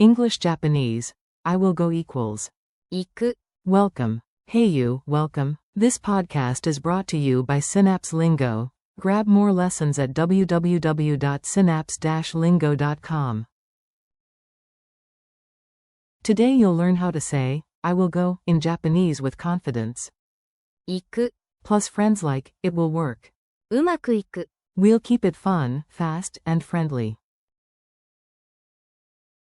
English Japanese. I will go equals 行く。 welcome. Hey you, welcome. This podcast is brought to you by Synapse Lingo. Grab more lessons at www.synapse-lingo.com. Today you'll learn how to say, I will go, in Japanese with confidence. 行く。 Plus friends like, it will work. うまくいく。 We'll keep it fun, fast, and friendly.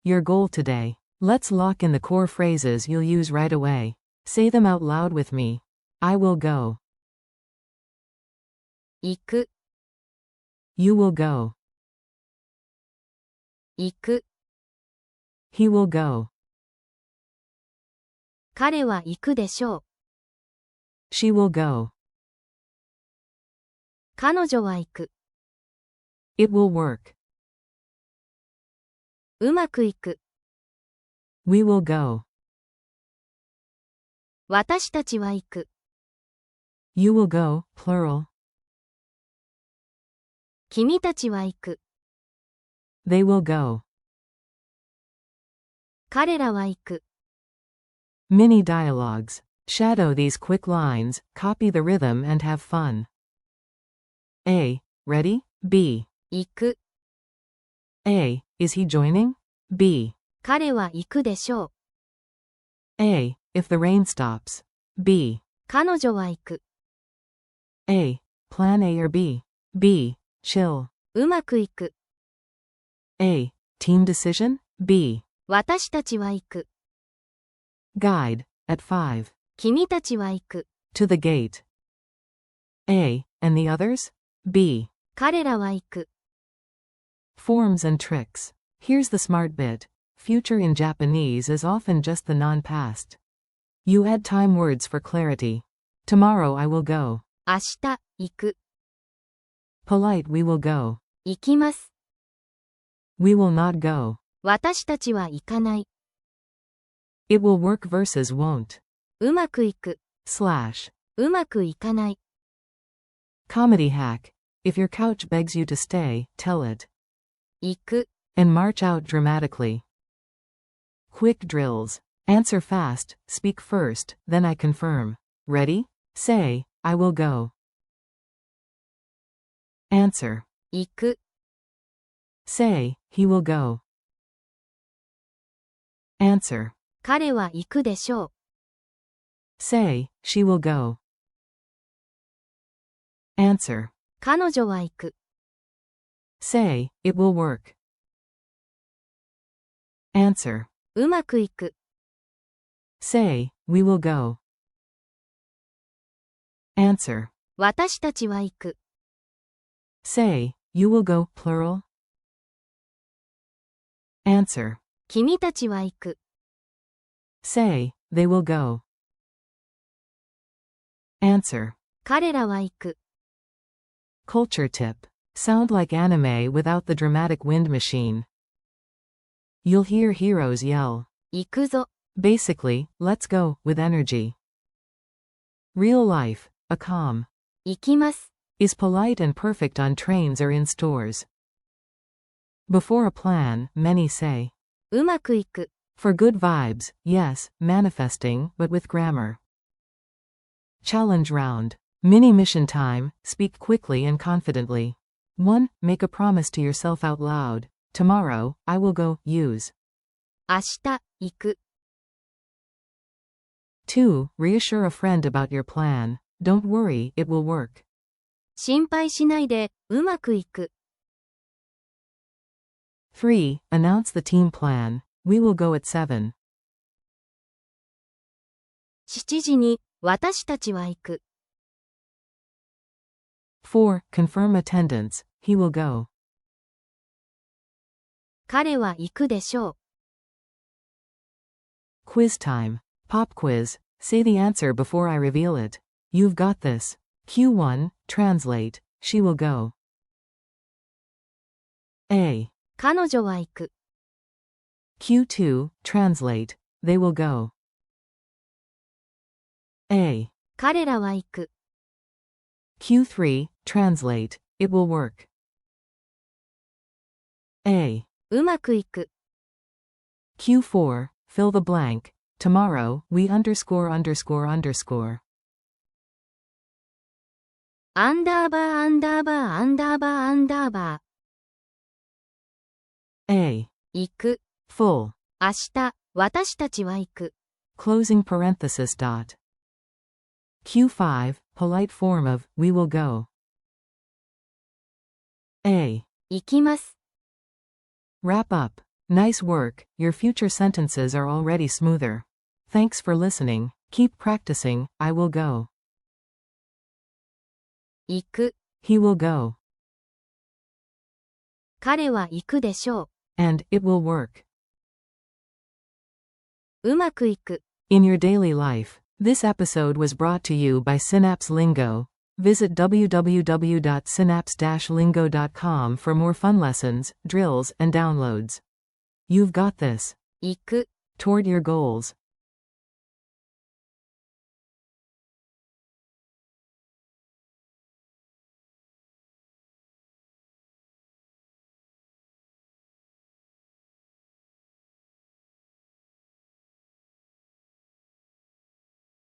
Your goal today. Let's lock in the core phrases you'll use right away. Say them out loud with me. I will go. 行く。 You will go. 行く。 He will go. 彼は行くでしょう。 She will go. 彼女は行く。 It will work. うまくいく。 We will go. 私たちは行く。 You will go, plural. 君たちは行く。 They will go. 彼らは行く。 Mini dialogues. Shadow these quick lines, copy the rhythm and have fun. A. Ready? B. 行く。 A. Is he joining? B. 彼は行くでしょう。 A. If the rain stops. B. 彼女は行く。 A. Plan A or B. B. Chill. うまくいく。 A. Team decision? B. 私たちは行く。 Guide. At 5. 君たちは行く。 To the gate. A. And the others? B. 彼らは行く。 Forms and tricks. Here's the smart bit. Future in Japanese is often just the non-past. You add time words for clarity. Tomorrow I will go. 明日、行く。 Polite we will go. 行きます。 We will not go. 私たちは行かない。 It will work versus won't. うまくいく。 Slash. うまくいかない。 Comedy hack. If your couch begs you to stay, tell it. 行く。 And march out dramatically. Quick drills. Answer fast, speak first, then I confirm. Ready? Say, I will go. Answer. 行く。 Say, he will go. Answer. 彼は行くでしょう。 Say, she will go. Answer. 彼女は行く。 Say, it will work. Answer. うまくいく。 Say, we will go. Answer. 私たちは行く。 Say, you will go, plural. Answer. 君たちは行く。 Say, they will go. Answer. 彼らは行く。 Culture tip. Sound like anime without the dramatic wind machine. You'll hear heroes yell. 行くぞ。 Basically, let's go, with energy. Real life, a calm, 行きます。 is polite and perfect on trains or in stores. Before a plan, many say. うまくいく。 For good vibes, yes, manifesting, but with grammar. Challenge round. Mini mission time, speak quickly and confidently. 1. Make a promise to yourself out loud. Tomorrow, I will go, use. 明日、行く。 2. Reassure a friend about your plan. Don't worry, it will work. 心配しないで、うまくいく。 3. Announce the team plan. We will go at 7. 7時に、私たちは行く。 4. Confirm attendance. He will go. 彼は行くでしょう。 Quiz time. Pop quiz. Say the answer before I reveal it. You've got this. Q1. Translate. She will go. A. 彼女は行く。 Q2. Translate. They will go. A. 彼らは行く。 Q3. Translate. It will work. A. うまくいく。Q4, fill the blank. Tomorrow, we underscore underscore underscore. アンダーバーアンダーバーアンダーバーアンダーバ A. ー。行く。 Full. 明日、私たちは行く。 Closing parenthesis dot. Q5, polite form of, we will go. A. 行きます。 Wrap up. Nice work, your future sentences are already smoother. Thanks for listening, keep practicing, I will go. 行く。 He will go. 彼は行くでしょ And, it will work. う。うまくいく。 In your daily life. This episode was brought to you by Synapse Lingo. Visit www.synapse-lingo.com for more fun lessons, drills, and downloads. You've got this. 行く。 Toward your goals.